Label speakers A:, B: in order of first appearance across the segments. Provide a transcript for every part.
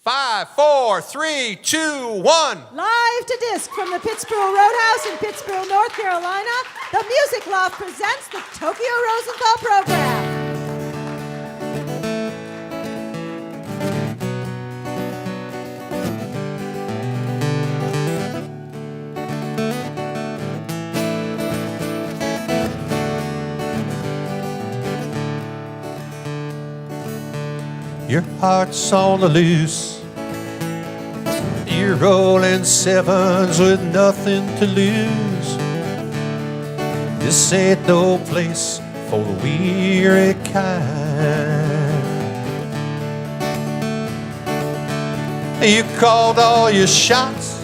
A: 5, 4, 3, 2, 1.
B: Live to disc from the Pittsboro Roadhouse in Pittsboro, North Carolina, the Music Loft presents the Tokyo Rosenthal program.
A: Your heart's on the loose. You're rolling sevens with nothing to lose. This ain't no place for the weary kind. You called all your shots,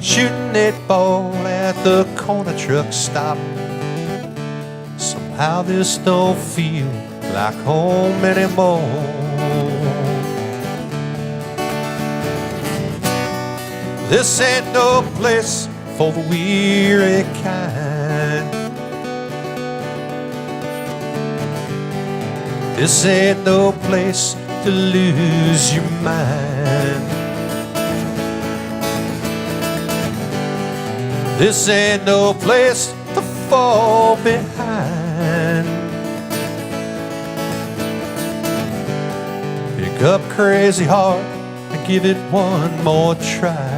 A: shooting that ball at the corner truck stop. Somehow this don't feel like home anymore. This ain't no place for the weary kind. This ain't no place to lose your mind. This ain't no place to fall behind. Pick up crazy heart and give it one more try.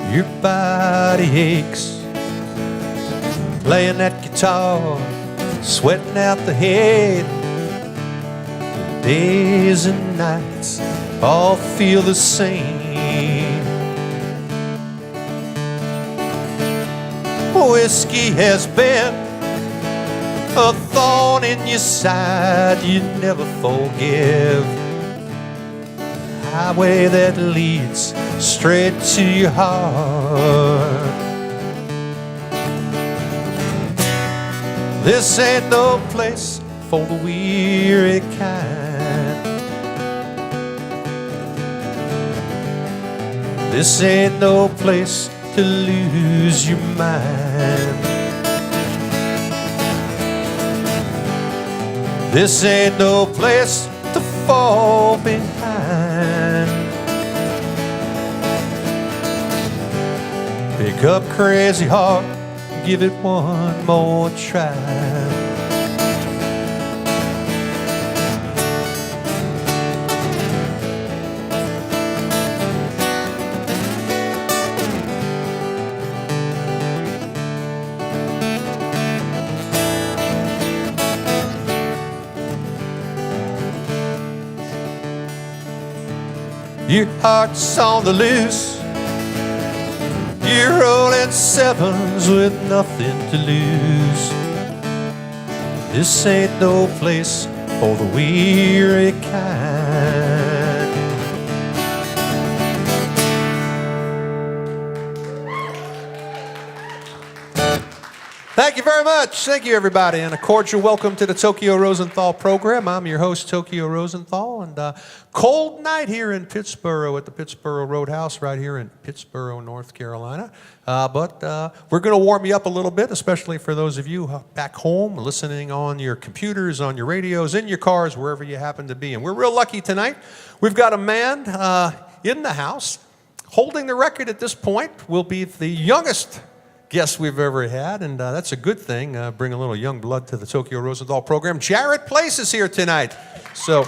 A: Your body aches, playing that guitar, sweating out the head. Days and nights all feel the same. Whiskey has been a thorn in your side you never forgive. Highway that leads straight to your heart. This ain't no place for the weary kind. This ain't no place to lose your mind. This ain't no place to fall behind. Pick up crazy heart, give it one more try. Your heart's on the loose. You're rolling sevens with nothing to lose. This ain't no place for the weary kind. Thank you very much. Thank you, everybody, and a cordial welcome to the Tokyo Rosenthal program. I'm your host, Tokyo Rosenthal, and cold night here in Pittsboro at the Pittsboro Roadhouse right here in Pittsboro, North Carolina. But we're going to warm you up a little bit, especially for those of you back home listening on your computers, on your radios, in your cars, wherever you happen to be. And we're real lucky tonight. We've got a man in the house holding the record at this point. Will be the youngest guest we've ever had, and that's a good thing. Bring a little young blood to the Tokyo Rosenthal program. Jared Place is here tonight. So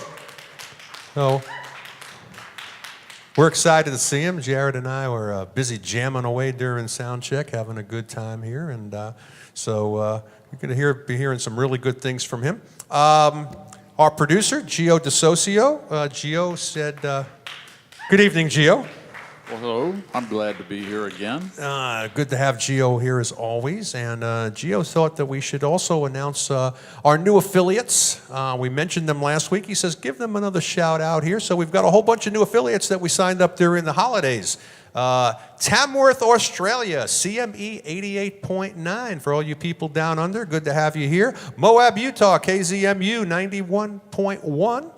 A: we're excited to see him. Jared and I were busy jamming away during sound check, having a good time here, and so you're going to be hearing some really good things from him. Our producer, Gio DeSocio. Gio said, good evening, Gio.
C: Well, hello. I'm glad to be here again.
A: Good to have Gio here as always. And Gio thought that we should also announce our new affiliates. We mentioned them last week. He says, give them another shout out here. So we've got a whole bunch of new affiliates that we signed up during the holidays. Tamworth, Australia, CME 88.9 for all you people down under. Good to have you here. Moab, Utah, KZMU 91.1.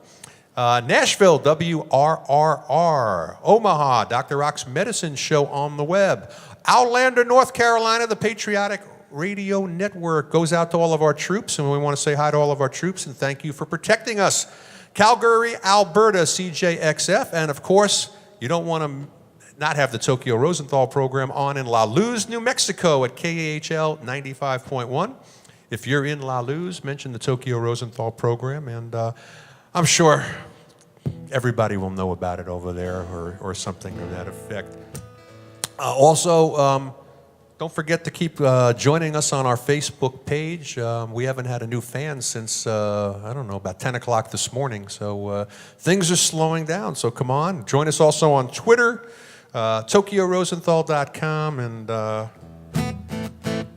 A: Nashville, WRRR. Omaha, Dr. Rock's Medicine Show on the web. Outlander, North Carolina, the Patriotic Radio Network goes out to all of our troops, and we want to say hi to all of our troops and thank you for protecting us. Calgary, Alberta, CJXF, and of course, you don't want to not have the Tokyo Rosenthal program on in La Luz, New Mexico at KAHL 95.1. If you're in La Luz, mention the Tokyo Rosenthal program, and I'm sure everybody will know about it over there or something to that effect. Also, don't forget to keep joining us on our Facebook page. We haven't had a new fan since, I don't know, about 10 o'clock this morning. So things are slowing down. So come on. Join us also on Twitter, TokyoRosenthal.com, and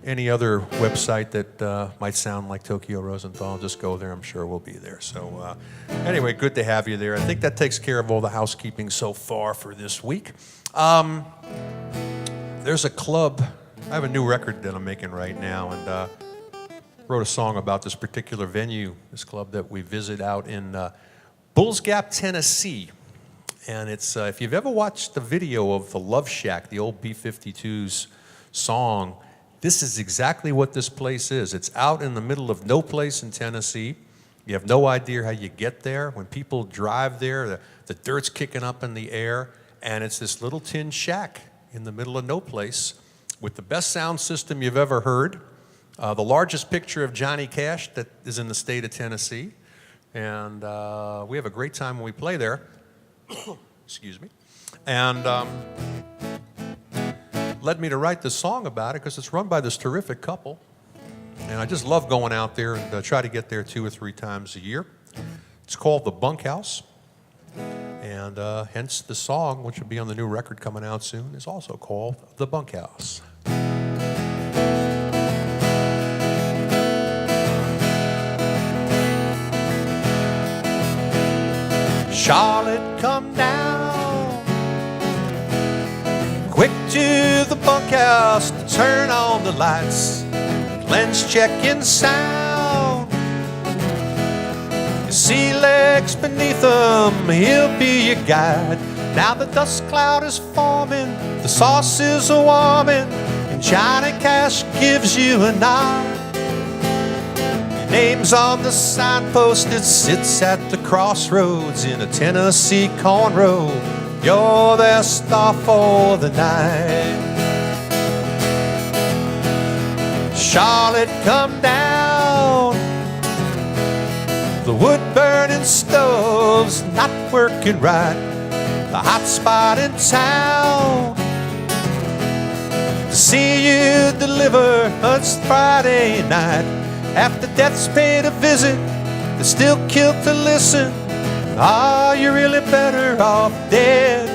A: any other website that might sound like Tokyo Rosenthal. Just go there. I'm sure we'll be there. So anyway, good to have you there. I think that takes care of all the housekeeping so far for this week. There's a club. I have a new record that I'm making right now, and wrote a song about this particular venue, this club that we visit out in Bulls Gap, Tennessee. And it's if you've ever watched the video of the Love Shack, the old B-52's song, this is exactly what this place is. It's out in the middle of no place in Tennessee. You have no idea how you get there. When people drive there, the dirt's kicking up in the air, and it's this little tin shack in the middle of no place with the best sound system you've ever heard, the largest picture of Johnny Cash that is in the state of Tennessee, and we have a great time when we play there. Excuse me. And led me to write this song about it because it's run by this terrific couple. And I just love going out there and try to get there 2 or 3 times a year. It's called The Bunkhouse. And hence the song, which will be on the new record coming out soon, is also called The Bunkhouse. Charlotte, come down quick to the bunkhouse to turn on the lights. Glenn's checking sound. You see legs beneath him, he'll be your guide. Now the dust cloud is forming, the sauce is a-warming, and Johnny Cash gives you a nod. Name's on the signpost, it sits at the crossroads in a Tennessee cornrow. You're their star for the night. Charlotte, come down. The wood-burning stove's not working right. The hot spot in town to see you deliver it's Friday night. After death's paid a visit, they're still killed to listen. Are you really better off dead?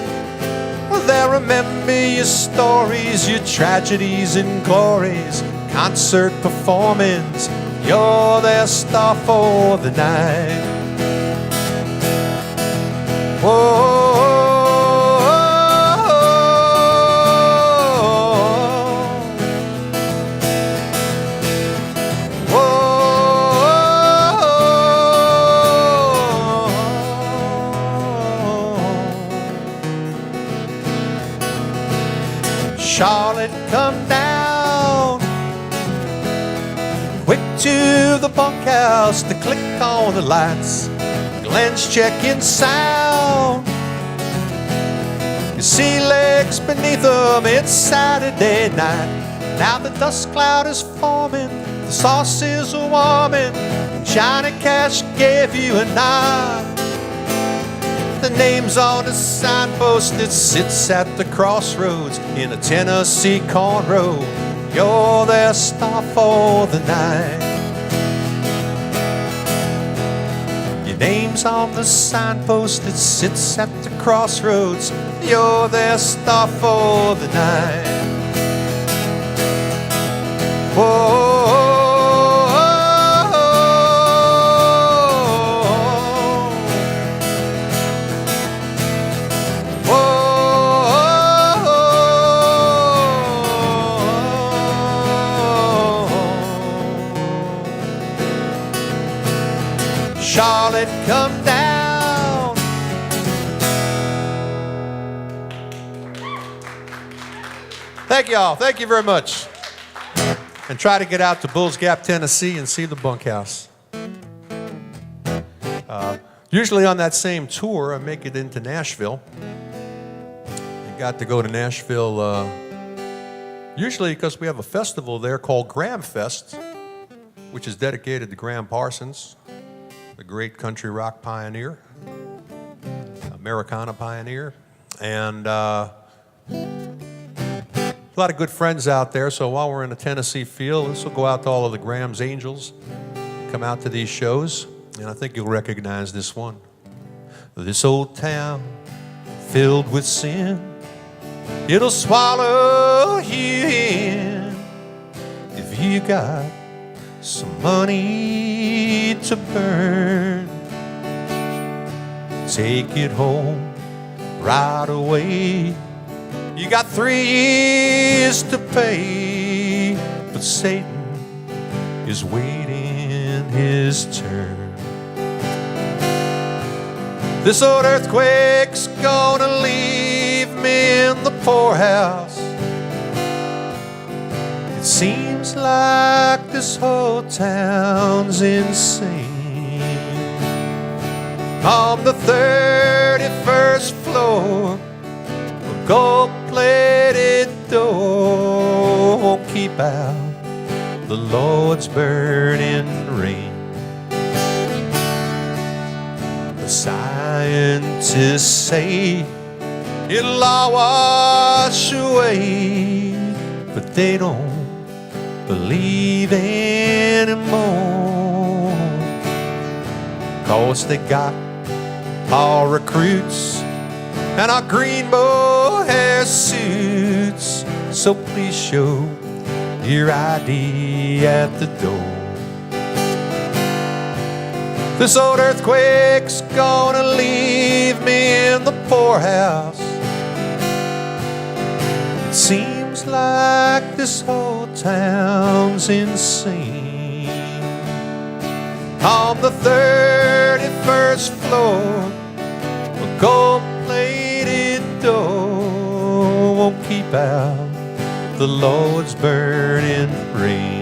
A: Well, they'll remember your stories, your tragedies and glories, concert performance. You're their star for the night. Whoa. Charlotte, come down quick to the bunkhouse to click on the lights. Glenn's checking sound. You see legs beneath them, it's Saturday night. Now the dust cloud is forming, the sauce is a-warming, and Johnny Cash gave you a nod. The name's on the signpost, it sits at the crossroads in a Tennessee cornrow. You're their star for the night. You name's on the signpost that sits at the crossroads. You're their star for the night. Whoa. Charlotte, come down. Thank you all. Thank you very much. And try to get out to Bulls Gap, Tennessee and see the bunkhouse. Usually on that same tour, I make it into Nashville. I got to go to Nashville usually because we have a festival there called Graham Fest, which is dedicated to Graham Parsons, the great country rock pioneer, Americana pioneer, and a lot of good friends out there. So while we're in the Tennessee field, this will go out to all of the Graham's Angels. Come out to these shows, and I think you'll recognize this one. This old town filled with sin, it'll swallow you in if you got some money to burn. Take it home right away. You got 3 years to pay, but Satan is waiting his turn. This old earthquake's gonna leave me in the poorhouse. It seems like this whole town's insane. On the 31st floor, a gold-plated door won't keep out the Lord's burning rain. The scientists say it'll all wash away, but they don't believe anymore. 'Cause they got our recruits and our green mohair suits. So please show your ID at the door. This old earthquake's gonna leave me in the poorhouse. It seems like this whole town's insane. On the 31st floor, a gold-plated door won't keep out the Lord's burning rain.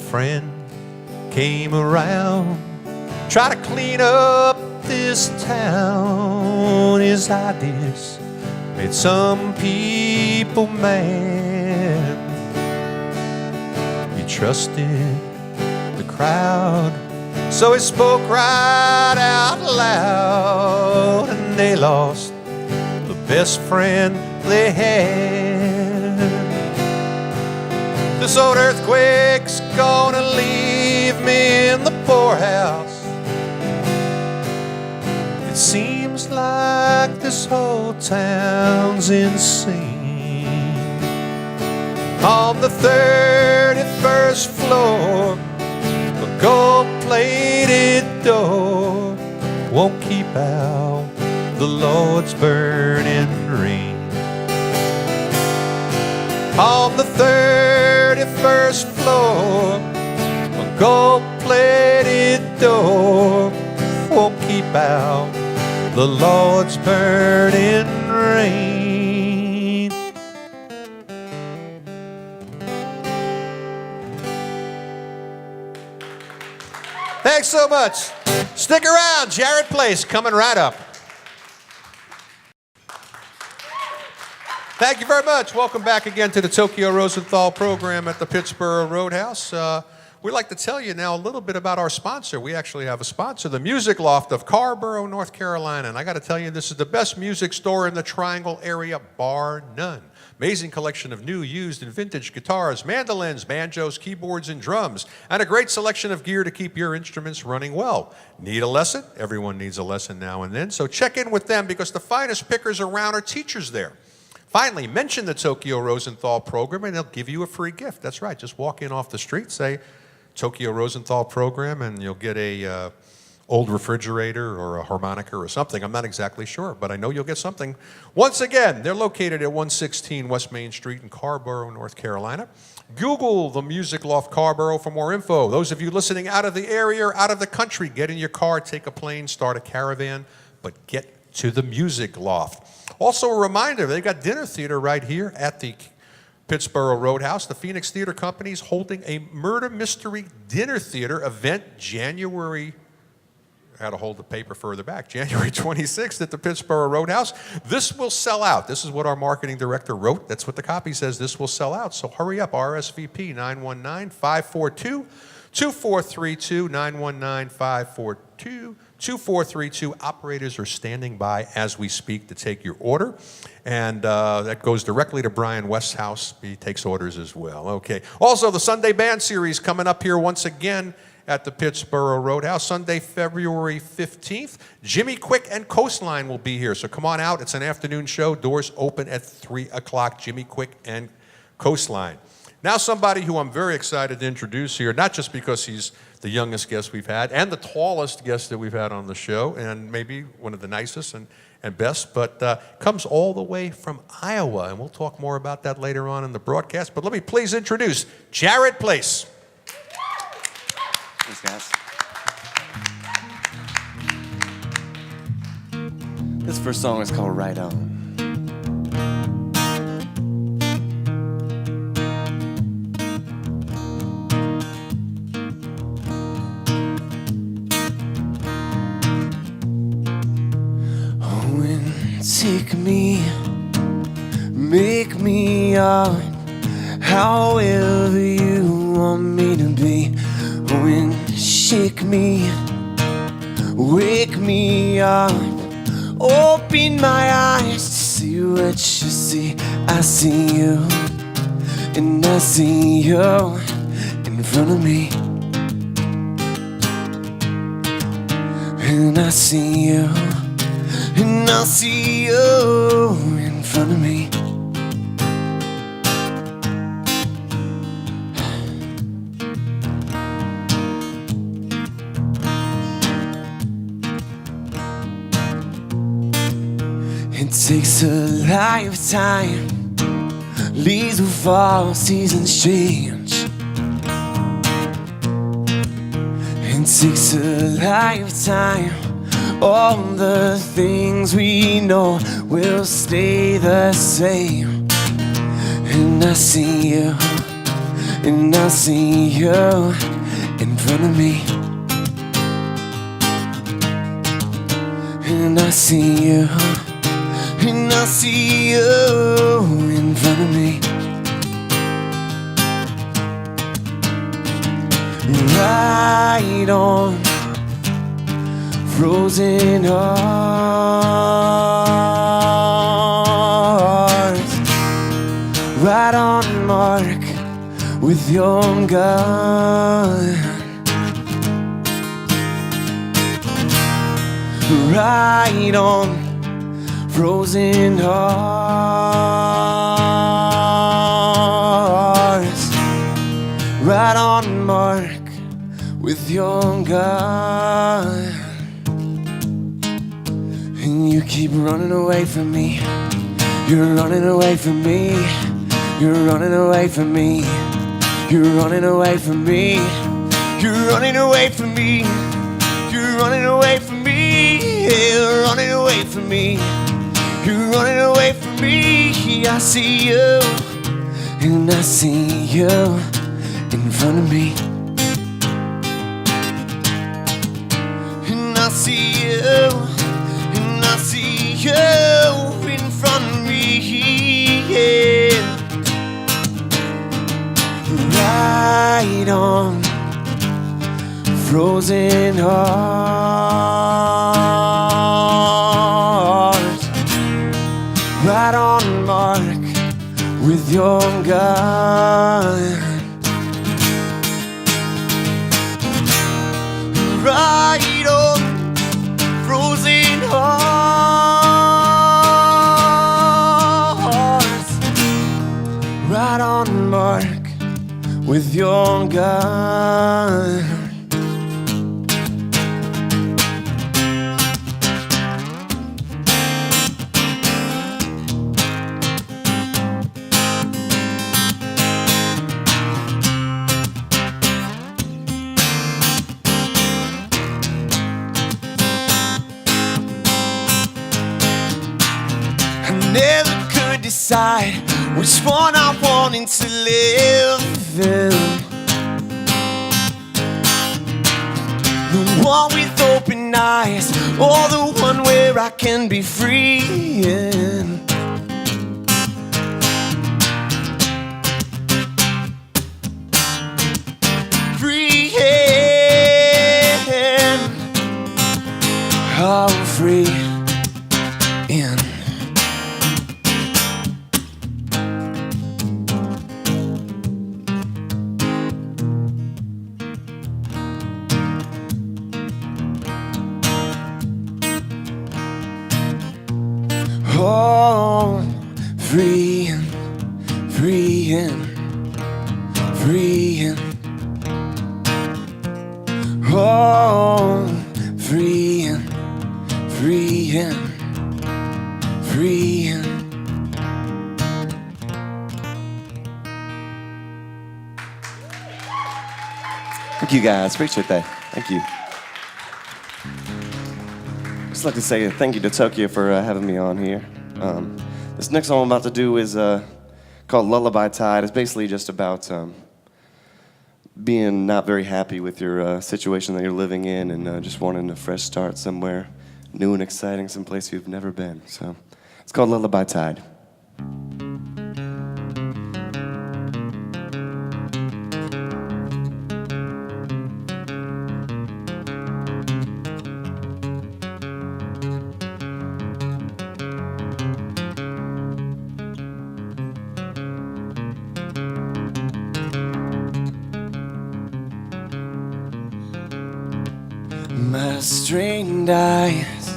A: Friend came around, tried to clean up this town. His ideas made some people mad. He trusted the crowd, so he spoke right out loud, and they lost the best friend they had. This old earthquake's gonna leave me in the poorhouse. It seems like this whole town's insane. On the 31st floor, a gold-plated door won't keep out the Lord's burning rain. On the 31st floor, a gold-plated door won't keep out the Lord's burning rain. Thanks so much. Stick around, Jared Place coming right up. Thank you very much. Welcome back again to the Tokyo Rosenthal program at the Pittsburgh Roadhouse. we'd like to tell you now a little bit about our sponsor. We actually have a sponsor, the Music Loft of Carrboro, North Carolina. And I got to tell you, this is the best music store in the Triangle area, bar none. Amazing collection of new, used, and vintage guitars, mandolins, banjos, keyboards, and drums, and a great selection of gear to keep your instruments running well. Need a lesson? Everyone needs a lesson now and then, so check in with them because the finest pickers around are teachers there. Finally, mention the Tokyo Rosenthal program and they'll give you a free gift. That's right, just walk in off the street, say Tokyo Rosenthal program, and you'll get a old refrigerator or a harmonica or something. I'm not exactly sure, but I know you'll get something. Once again, they're located at 116 West Main Street in Carrboro, North Carolina. Google the Music Loft Carrboro for more info. Those of you listening out of the area or out of the country, get in your car, take a plane, start a caravan, but get to the Music Loft. Also a reminder, they've got dinner theater right here at the Pittsboro Roadhouse. The Phoenix Theater Company is holding a murder mystery dinner theater event January I had to hold the paper further back. January 26th at the Pittsboro Roadhouse. This will sell out. This is what our marketing director wrote. That's what the copy says. This will sell out. So hurry up. RSVP 919-542-2432. 919-542-2432. Operators are standing by as we speak to take your order. And that goes directly to Brian West's house. He takes orders as well. Okay. Also, the Sunday Band Series coming up here once again at the Pittsboro Roadhouse, Sunday, February 15th. Jimmy Quick and Coastline will be here, so come on out. It's an afternoon show. Doors open at 3 o'clock. Jimmy Quick and Coastline. Now somebody who I'm very excited to introduce here, not just because he's the youngest guest we've had and the tallest guest that we've had on the show, and maybe one of the nicest and best, but comes all the way from Iowa, and we'll talk more about that later on in the broadcast. But let me please introduce Jared Place.
D: Thanks, guys. This first song is called Right On. Oh, and take me, make me out, however you want me to be. Oh, and shake me, wake me up, open my eyes to see what you see. I see you, and I see you in front of me, and I see you, and I see you in front of me. It takes a lifetime, leaves will fall, seasons change. It takes a lifetime, all the things we know will stay the same. And I see you, and I see you in front of me, and I see you, and I see you in front of me. Right on, frozen heart. Right on mark with your gun. Right on, frozen hearts. Right on mark with your gun. And you keep running away from me. You're running away from me. You're running away from me. You're running away from me. You're running away from me. You're running away from me. You're running away from me. You're running away from me. I see you, and I see you in front of me, and I see you, and I see you in front of me, yeah. Right on, frozen heart, right on mark with your gun, right on frozen hearts, right on mark with your gun. I never could decide which one I wanted to live in. The one with open eyes, or the one where I can be free in. Free in. Oh, free in. Oh, free in, free in, free in. Oh, free in, free in, free in.
E: Thank you guys, appreciate that. Thank you. Just like to say thank you to Tokyo for having me on here. This next song I'm about to do is called Lullaby Tide. It's basically just about being not very happy with your situation that you're living in and just wanting a fresh start somewhere new and exciting, someplace you've never been. So it's called Lullaby Tide. My strained eyes,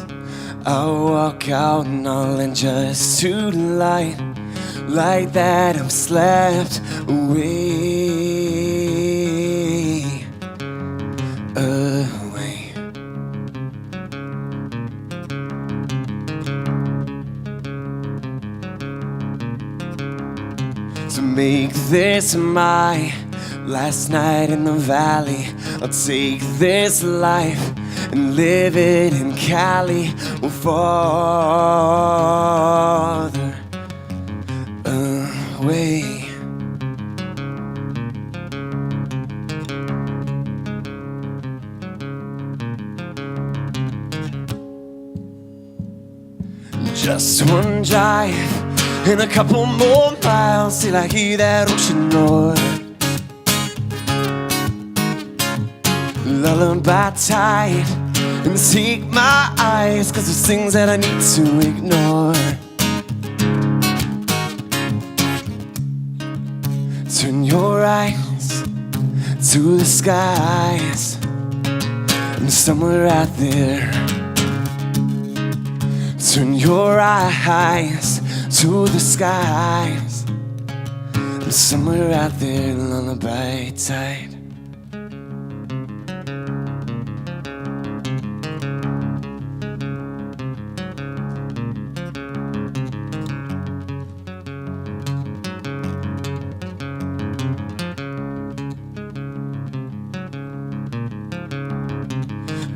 E: I'll walk out and I'll end just to the light, like that I'm slept away, away. To make this my last night in the valley, I'll take this life and live it in Cali or farther away. Just one drive and a couple more miles till I hear that ocean roar. Lullaby tide, and take my eyes, 'cause there's things that I need to ignore. Turn your eyes to the skies, and somewhere out there. Turn your eyes to the skies, and somewhere out there, lullaby tide.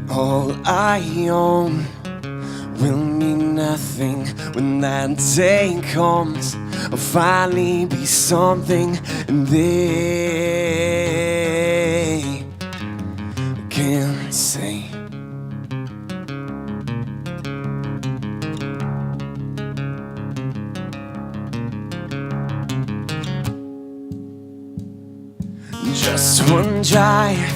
E: All I own will mean nothing when that day comes. I'll finally be something, and they can't say. Just one drive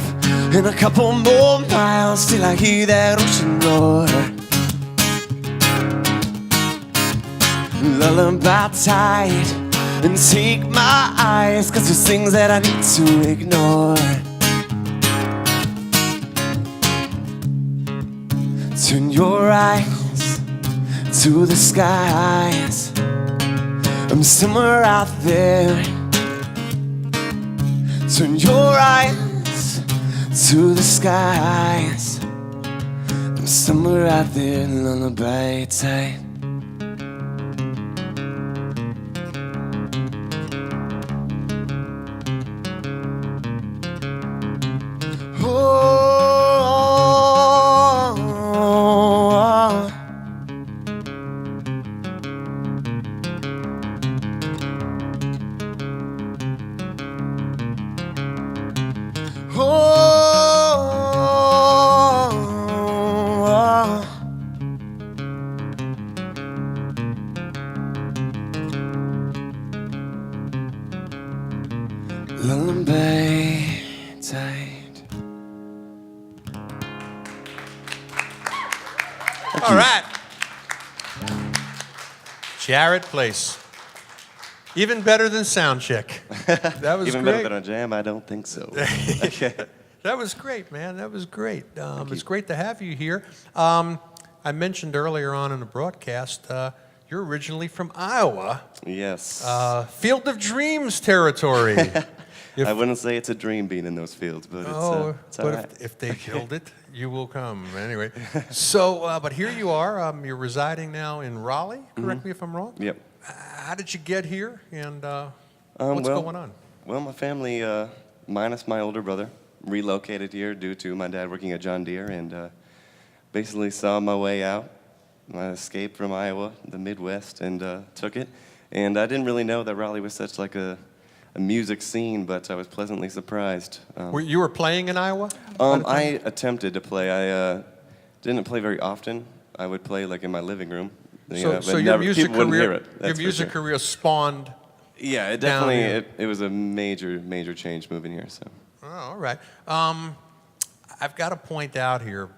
E: And a couple more miles till I hear that ocean roar. Lullaby tight and take my eyes, 'cause there's things that I need to ignore. Turn your eyes to the skies. I'm somewhere out there. Turn your eyes to the skies. I'm somewhere out there, lullaby tight. Lullaby tight.
A: All right. Jarrett Place. Even better than sound check. That was
F: Even
A: great.
F: better than a jam? I don't think so.
A: That was great, man. That was great. It's great to have you here. I mentioned earlier on in the broadcast, you're originally from Iowa,
F: Yes.
A: Field of Dreams territory.
F: I wouldn't say it's a dream being in those fields, but it's all
A: but
F: right.
A: if they build it, you will come. Anyway, so, but here you are. You're residing now in Raleigh. Correct me if I'm wrong.
F: Yep.
A: How did you get here, and what's
F: well,
A: going on?
F: Well, my family, minus my older brother, relocated here due to my dad working at John Deere, and basically saw my way out. I escaped from Iowa, the Midwest, and took it. And I didn't really know that Raleigh was such like a music scene, but I was pleasantly surprised.
A: You were playing in Iowa?
F: I attempted to play. I didn't play very often. I would play like in my living room.
A: So
F: but
A: your music
F: people wouldn't hear
A: career,
F: it.
A: your
F: That's for
A: music
F: sure.
A: career spawned.
F: Yeah, it
A: down
F: definitely.
A: here.
F: It was a major change moving here. So.
A: Oh, all right. I've got to point out here,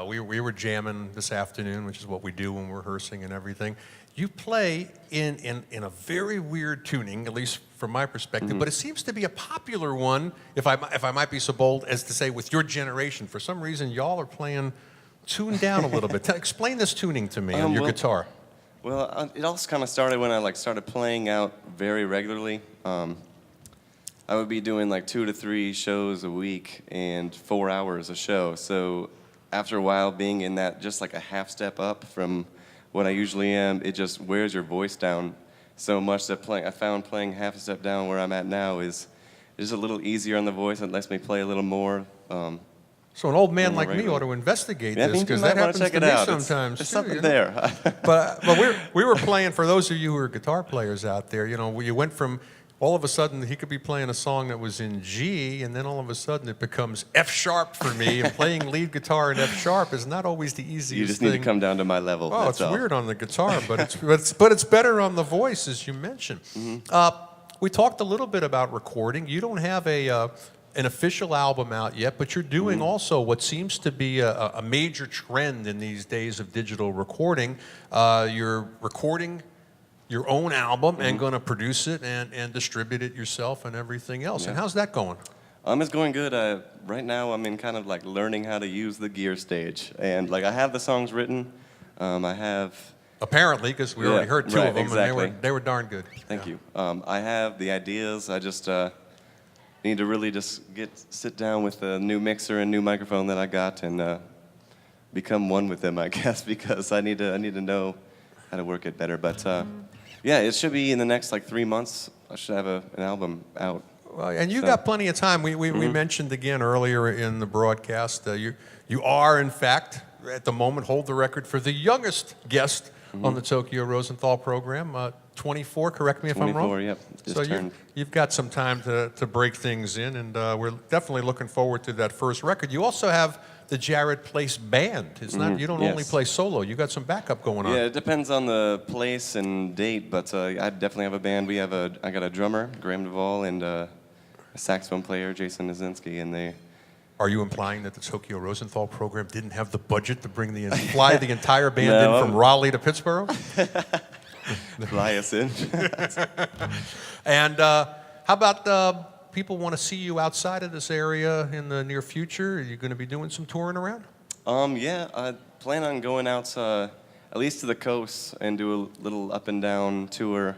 A: we were jamming this afternoon, which is what we do when we're rehearsing and everything. You play in a very weird tuning, at least from my perspective, but it seems to be a popular one, if I might be so bold as to say, with your generation. For some reason, y'all are playing tuned down a little bit. Explain this tuning to me on your guitar.
F: Well, it all kind of started when I started playing out very regularly. I would be doing like 2 to 3 shows a week and 4 hours a show. So after a while, being in that just like a half step up from what I usually am, it just wears your voice down so much that I found playing half a step down where I'm at now is a little easier on the voice. It lets me play a little more.
A: So an old man like me
F: regular.
A: ought to investigate
F: Yeah, I
A: this,
F: think you
A: because
F: might
A: that
F: wanna
A: happens
F: check
A: to
F: it
A: me
F: out.
A: sometimes.
F: There's
A: too,
F: something
A: you know?
F: there.
A: But we were playing, for those of you who are guitar players out there, you know, you went from, all of a sudden he could be playing a song that was in G, and then all of a sudden it becomes F sharp for me, and playing lead guitar in F sharp is not always the easiest thing.
F: You just need to come down to my level.
A: Oh,
F: that's
A: it's
F: all.
A: weird on the guitar, but it's better on the voice, as you mentioned. We talked a little bit about recording. You don't have an official album out yet, but you're doing also what seems to be a major trend in these days of digital recording. You're recording your own album and going to produce it and distribute it yourself and everything else.
F: Yeah.
A: And how's that going?
F: It's going good. Right now, I'm in kind of like learning how to use the gear stage, and like I have the songs written. I have.
A: Apparently, because we already heard two
F: right,
A: of them,
F: exactly.
A: and they were darn good.
F: Thank you. I have the ideas. I just need to really just sit down with the new mixer and new microphone that I got and become one with them, I guess, because I need to know how to work it better. But yeah, it should be in the next like 3 months. I should have an album out.
A: Well, and you got plenty of time. We mentioned again earlier in the broadcast, you are, in fact, at the moment, hold the record for the youngest guest on the Tokyo Rosenthal program. 24, correct me if I'm wrong?
F: 24, yep. Just
A: So
F: turned.
A: you've got some time to break things in, and we're definitely looking forward to that first record. You also have the Jarrett Place Band. It's not, you don't only
F: yes.
A: play solo. You got some backup going on.
F: Yeah, it depends on the place and date, but I definitely have a band. I got a drummer, Graham Duvall, and a saxophone player, Jason Nazinski, and
A: Are you implying that the Tokyo Rosenthal program didn't have the budget to fly the entire band
F: No.
A: in from Raleigh to Pittsburgh?
F: Fly us in.
A: And how about people want to see you outside of this area in the near future? Are you going to be doing some touring around?
F: Yeah, I plan on going out at least to the coast and do a little up and down tour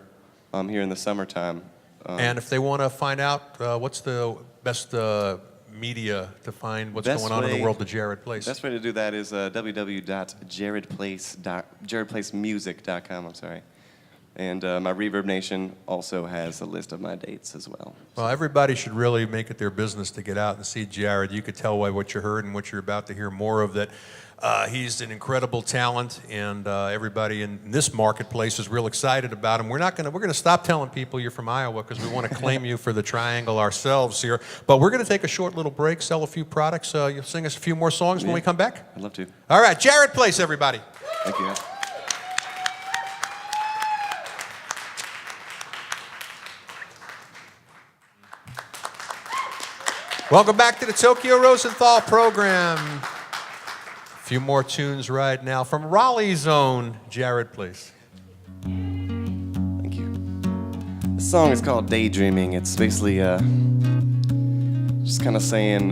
F: here in the summertime.
A: And if they want to find out what's the best media to find what's going on in the world of Jared Place.
F: Best way to do that is www.jaredplacemusic.com. I'm sorry. And my Reverb Nation also has a list of my dates as well.
A: Well, everybody should really make it their business to get out and see Jared. You could tell by what you heard and what you're about to hear more of that. He's an incredible talent, and everybody in this marketplace is real excited about him. We're gonna stop telling people you're from Iowa because we want to claim you for the Triangle ourselves here. But we're gonna take a short little break, sell a few products. You'll sing us a few more songs when we come back.
F: I'd love to.
A: All right, Jared Place, everybody.
F: Thank you.
A: Welcome back to the Tokyo Rosenthal program. A few more tunes right now from Raleigh's own Jared Place.
F: Thank you. This song is called Daydreaming. It's basically just kind of saying,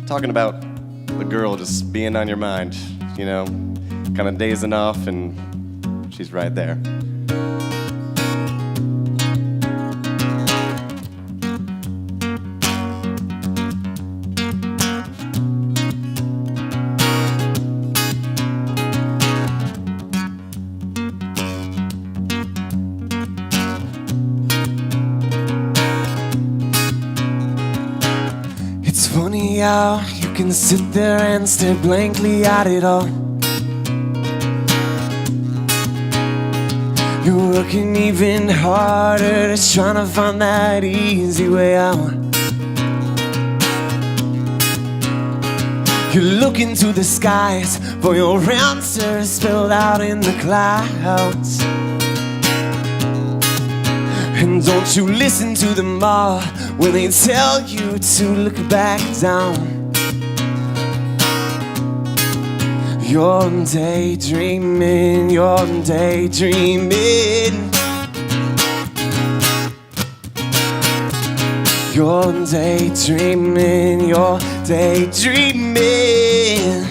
F: talking about the girl just being on your mind, you know, kind of dazing off, and she's right there.
E: It's funny how you can sit there and stare blankly at it all. You're working even harder, just trying to find that easy way out. You look into the skies for your answers spilled out in the clouds. And don't you listen to them all when they tell you to look back down. You're daydreaming, you're daydreaming. You're daydreaming, you're daydreaming.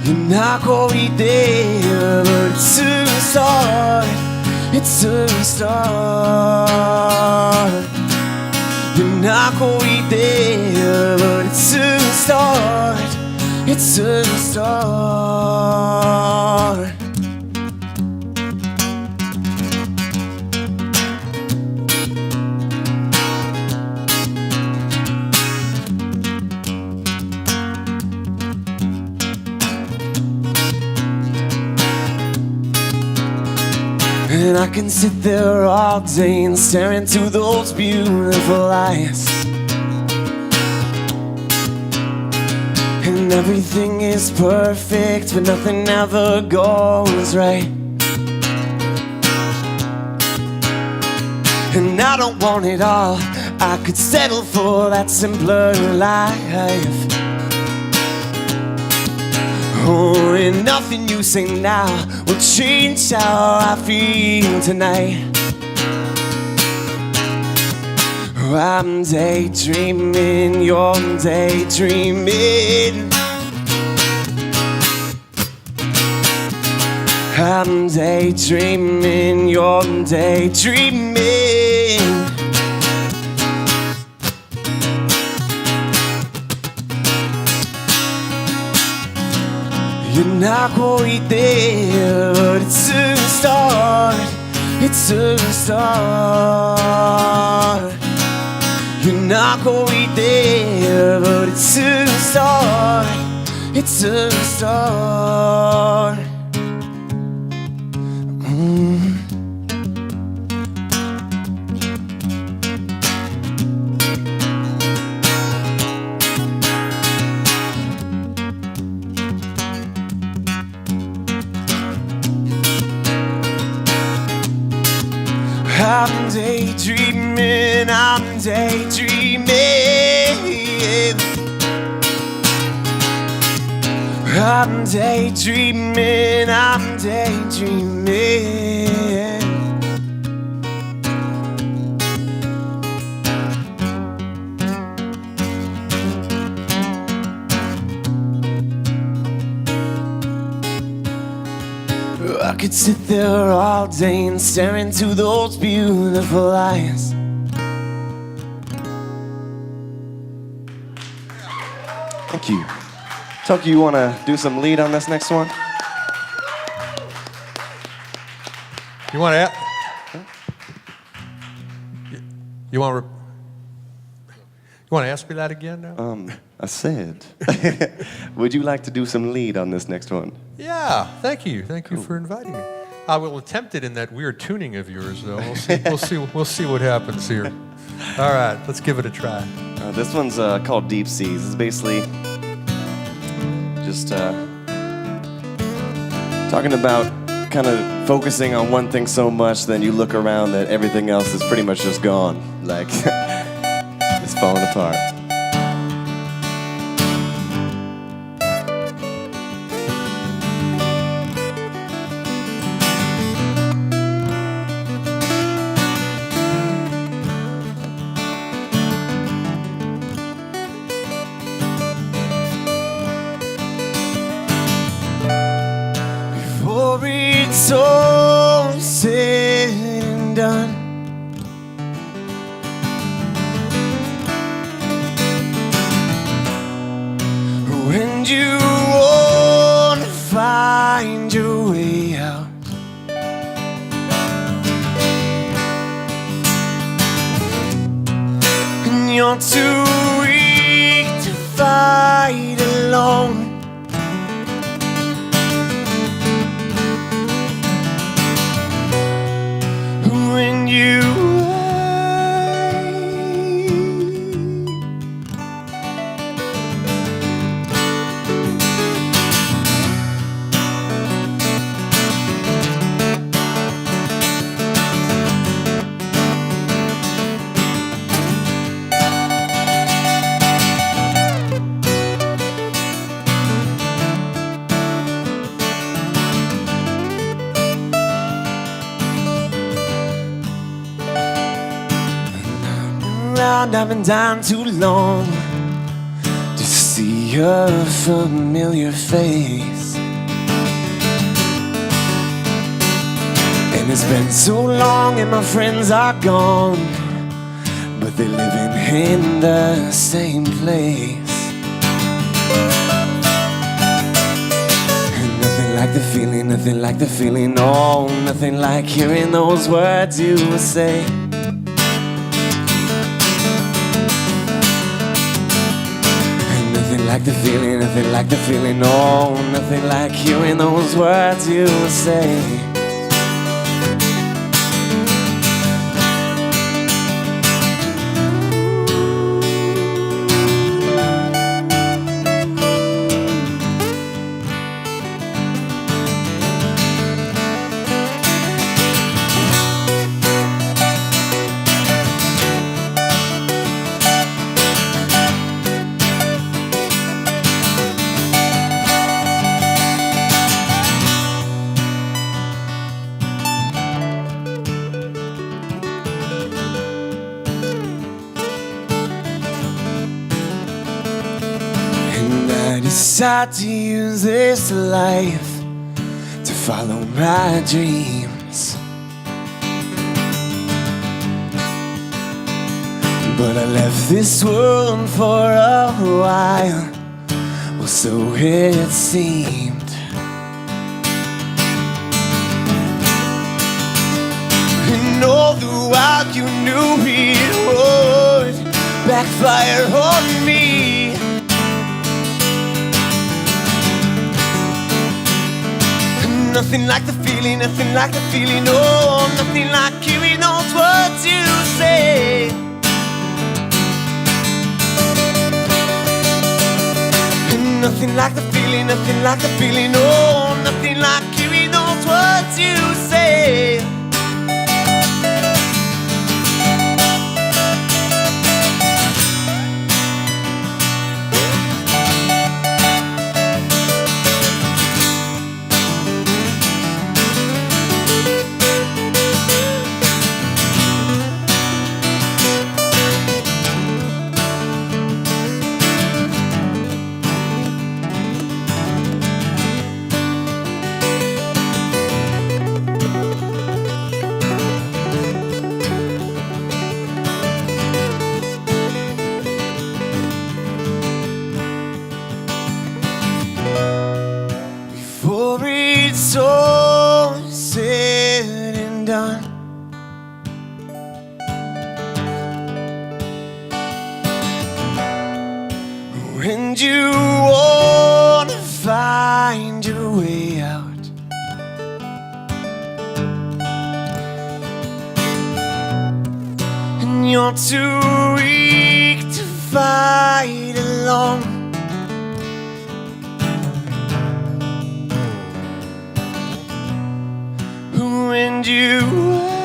E: You're not quite there, but it's a start. It's a start. You're not quite there, but it's a start. It's a start. And I can sit there all day and stare into those beautiful eyes. And everything is perfect, but nothing ever goes right. And I don't want it all, I could settle for that simpler life. Oh, and nothing you say now will change how I feel tonight. Oh, I'm daydreaming, you're daydreaming. I'm daydreaming, you're daydreaming. You're not quite there, but it's a start. It's a start. You're not quite there, but it's a start. It's a start. daydreaming, I'm daydreaming. I'm daydreaming, I'm daydreaming. I could sit there all day and stare into those beautiful eyes.
F: Thank you. Toki, you want to do some lead on this next one?
A: You want to? You want to? You want to ask me that again now?
F: I said, would you like to do some lead on this next one?
A: Yeah. Thank you. Thank you for inviting me. I will attempt it in that weird tuning of yours, though. We'll see. We'll see what happens here. All right. Let's give it a try.
F: This one's called Deep Seas. It's basically just talking about kind of focusing on one thing so much, then you look around that everything else is pretty much just gone. Like, it's falling apart.
E: Before it's all said and done, when you want to find your way out, and you're too weak to fight alone, when you around, I've been down too long to see a familiar face. And it's been so long and my friends are gone, but they're living in the same place. And nothing like the feeling, nothing like the feeling, oh, nothing like hearing those words you say. Nothing like the feeling, nothing like the feeling, oh, nothing like hearing those words you say. I decide to use this life to follow my dreams, but I left this world for a while, well, so it seemed. And all the while you knew it would backfire on me. Nothing like the feeling, nothing like the feeling, oh, nothing like hearing those words you say. And nothing like the feeling, nothing like the feeling, oh, nothing like hearing those words you say. and you wanna find your way out. And you're too weak to fight alone. And you wait.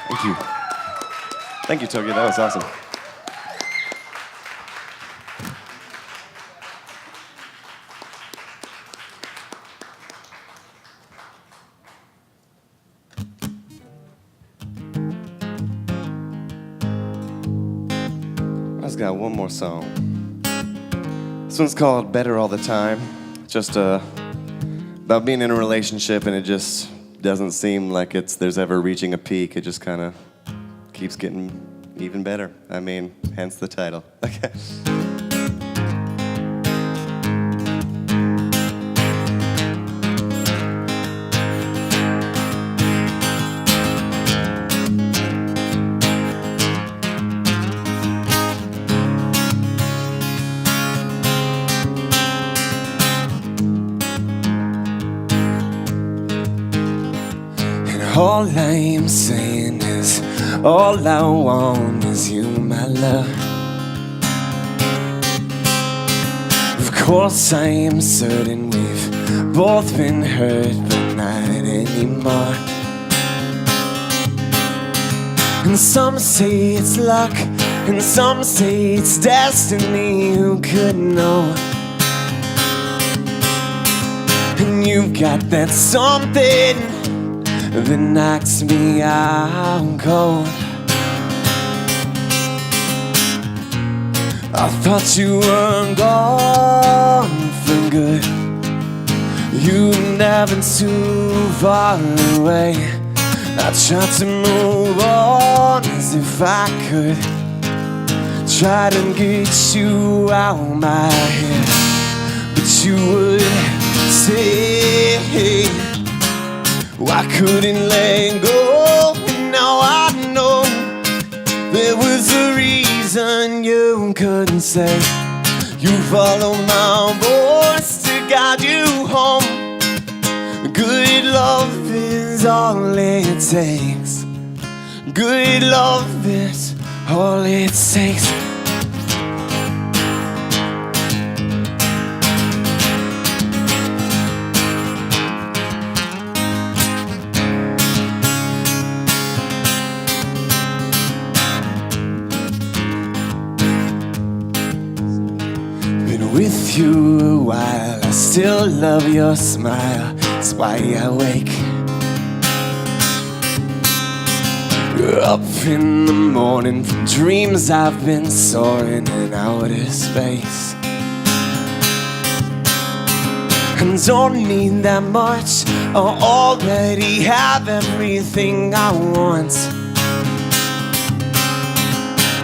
F: Thank you. Thank you, Tokyo. That was awesome. I just got one more song. This one's called Better All the Time. Just about being in a relationship and it just doesn't seem like there's ever reaching a peak. It just kind of keeps getting even better. I mean, hence the title. Okay.
E: All I'm saying is, all I want is you, my love. Of course I am certain we've both been hurt, but not anymore. And some say it's luck, and some say it's destiny, who could know? And you've got that something that knocks me out cold. I thought you were gone for good. You never too far away. I tried to move on as if I could. Try to get you out my head, but you would say I couldn't let go, and now I know there was a reason you couldn't say. You followed my voice to guide you home. Good love is all it takes. Good love is all it takes. With you a while, I still love your smile. That's why I wake up in the morning from dreams I've been soaring in outer space. And don't need that much, I already have everything I want.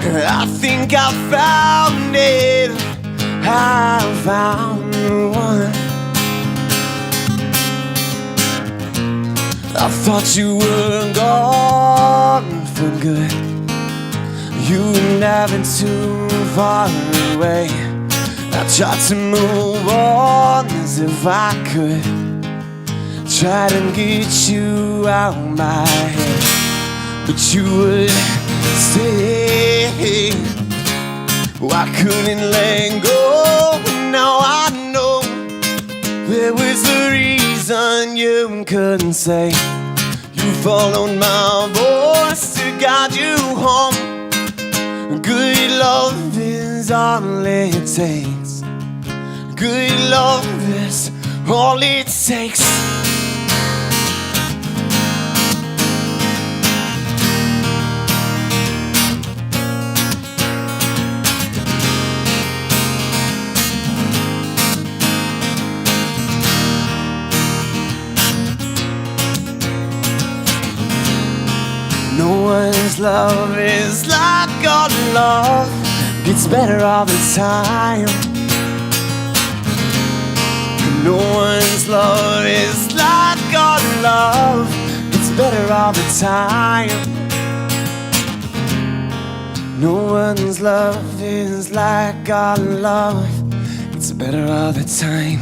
E: I think I found it, I found one. I thought you were gone for good. You were never too far away. I tried to move on as if I could. Try to get you out my head, but you would stay. I couldn't let go, and now I know there was a reason you couldn't say. You followed my voice to guide you home. Good love is all it takes. Good love is all it takes. No one's love is like our love. Gets better all the time. No one's love is like our love. It's better all the time. No one's love is like our love. It's better all the time.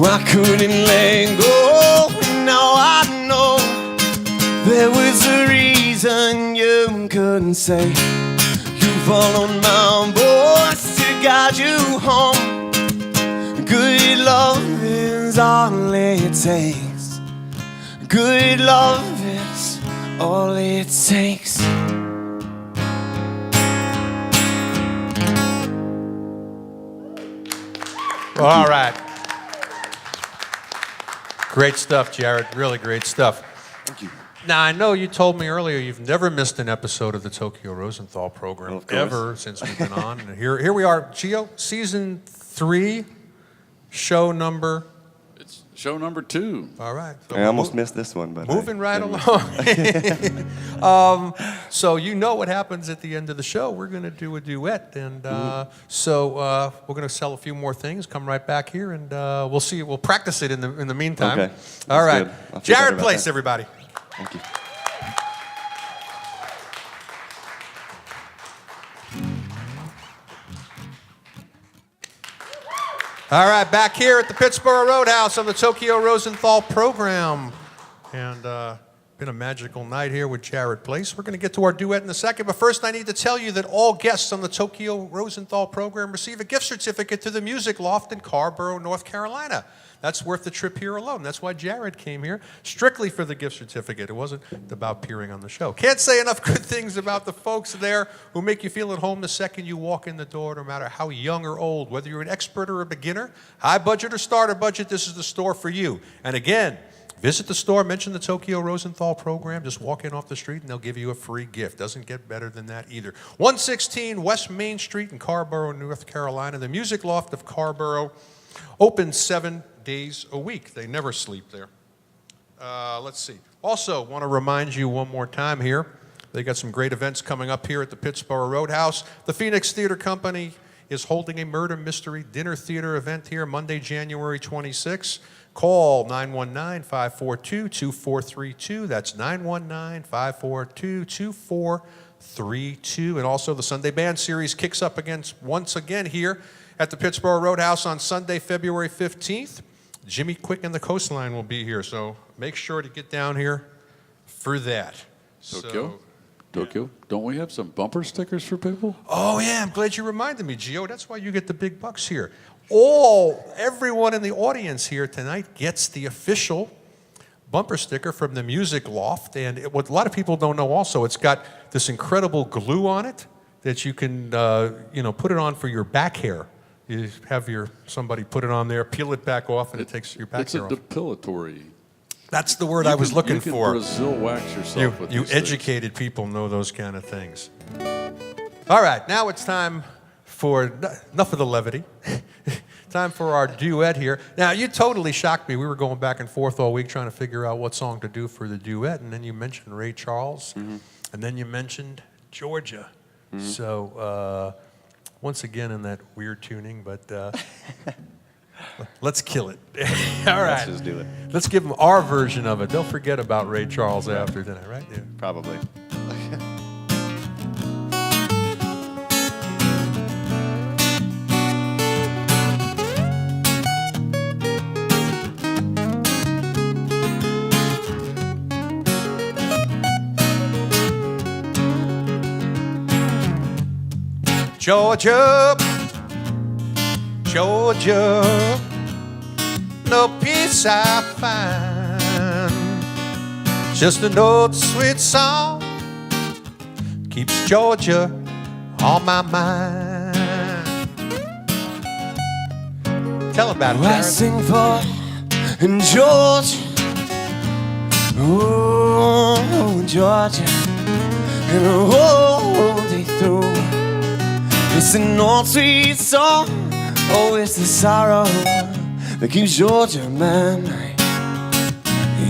E: I couldn't let go, and now I know there was a reason you couldn't say. You followed my voice to guide you home. Good love is all it takes. Good love is all it takes.
A: All right. Great stuff, Jared. Really great stuff.
F: Thank you.
A: Now, I know you told me earlier you've never missed an episode of the Tokyo Rosenthal program,
F: Well, of course.
A: ever since we've been on. And here we are, Gio, season 3, show number.
C: It's show number 2.
A: All right. So
F: I almost missed this one, but
A: moving right along. So you know what happens at the end of the show. We're going to do a duet, and so we're going to sell a few more things. Come right back here, and we'll see. We'll practice it in the meantime.
F: Okay.
A: All right.
F: That's good. I'll feel better
A: Jared
F: about
A: Place,
F: that.
A: everybody.
F: Thank you.
A: All right, back here at the Pittsburgh Roadhouse on the Tokyo Rosenthal program. And been a magical night here with Jared Place. We're going to get to our duet in a second, but first I need to tell you that all guests on the Tokyo Rosenthal program receive a gift certificate to the Music Loft in Carborough, North Carolina. That's worth the trip here alone. That's why Jared came here, strictly for the gift certificate. It wasn't about appearing on the show. Can't say enough good things about the folks there who make you feel at home the second you walk in the door, no matter how young or old. Whether you're an expert or a beginner, high budget or starter budget, this is the store for you. And again, visit the store, mention the Tokyo Rosenthal program, just walk in off the street and they'll give you a free gift. Doesn't get better than that either. 116 West Main Street in Carborough, North Carolina. The Music Loft of Carborough, open 7 days a week. They never sleep there. Let's see. Also, want to remind you one more time here, they got some great events coming up here at the Pittsburgh Roadhouse. The Phoenix Theater Company is holding a murder mystery dinner theater event here Monday, January 26th. Call 919-542-2432. That's 919-542-2432. And also the Sunday Band Series kicks up once again here at the Pittsburgh Roadhouse on Sunday, February 15th. Jimmy Quick and the Coastline will be here, so make sure to get down here for that.
C: Tokyo? Tokyo? Don't we have some bumper stickers for people?
A: Oh, yeah, I'm glad you reminded me, Gio. That's why you get the big bucks here. Everyone in the audience here tonight gets the official bumper sticker from the Music Loft. And what a lot of people don't know also, it's got this incredible glue on it that you can, put it on for your back hair. You have somebody put it on there, peel it back off, and it takes your back hair off.
C: It's a depilatory.
A: That's the word I was looking
C: you can
A: for.
C: Brazil wax yourself with
A: You
C: these things.
A: educated people know those kind of things. All right, now it's time for enough of the levity. Time for our duet here. Now, you totally shocked me. We were going back and forth all week trying to figure out what song to do for the duet, and then you mentioned Ray Charles, and then you mentioned Georgia. So, once again in that weird tuning, but let's kill it. All right.
F: Let's just do it.
A: Let's give them our version of it. They'll forget about Ray Charles after tonight, right? Yeah.
F: Probably.
A: Georgia, Georgia, no peace I find. Just an old sweet song keeps Georgia on my mind. Tell about it,
E: I
A: Jared.
E: sing for Georgia, oh Georgia, and all day through. It's an old sweet song, oh it's the sorrow that keeps Georgia my man,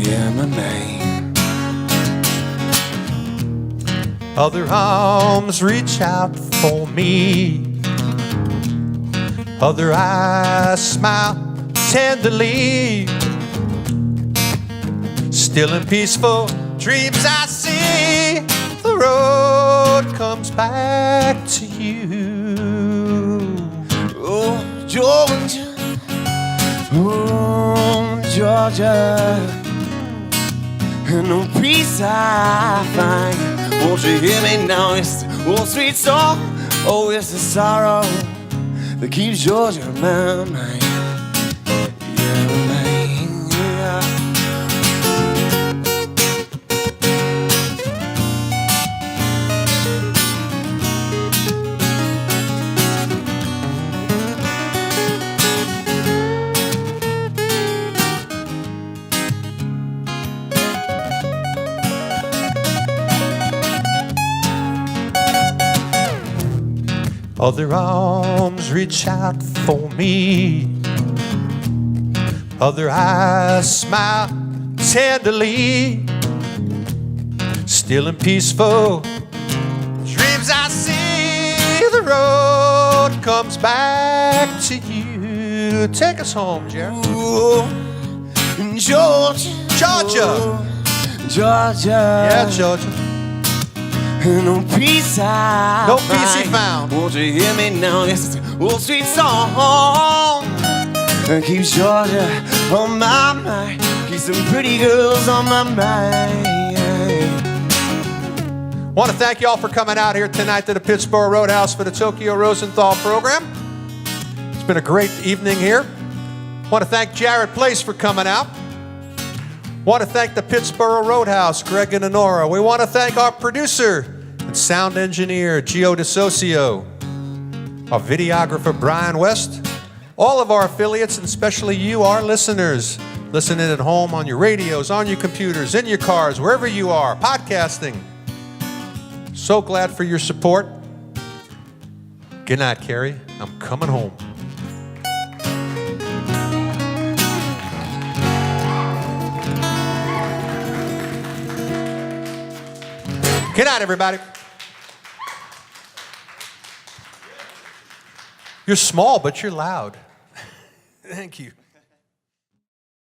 E: yeah my man.
A: Other arms reach out for me. Other eyes smile tenderly. Still in peaceful dreams I see the road comes back to you.
E: Oh, Georgia, oh, Georgia, and no peace I find. Won't you hear me now? It's the old sweet song. Oh, it's the sorrow that keeps Georgia in my mind. Yeah, mine, yeah.
A: Other arms reach out for me. Other eyes smile tenderly. Still in peaceful dreams I see the road comes back to you. Take us home, Jerry.
E: Ooh, Georgia,
A: Georgia.
E: Georgia,
A: Yeah, Georgia.
E: no peace I
A: No peace he found.
E: Won't you hear me now? It's the old sweet song that keeps Georgia on my mind. Keeps some pretty girls on my mind.
A: Want to thank you all for coming out here tonight to the Pittsburgh Roadhouse for the Tokyo Rosenthal program. It's been a great evening here. Want to thank Jared Place for coming out. Want to thank the Pittsburgh Roadhouse, Greg and Honora. We want to thank our producer and sound engineer, Gio DeSocio, our videographer, Brian West, all of our affiliates, and especially you, our listeners, listening at home on your radios, on your computers, in your cars, wherever you are, podcasting. So glad for your support. Good night, Carrie. I'm coming home. Good night, everybody. You're small, but you're loud. Thank you.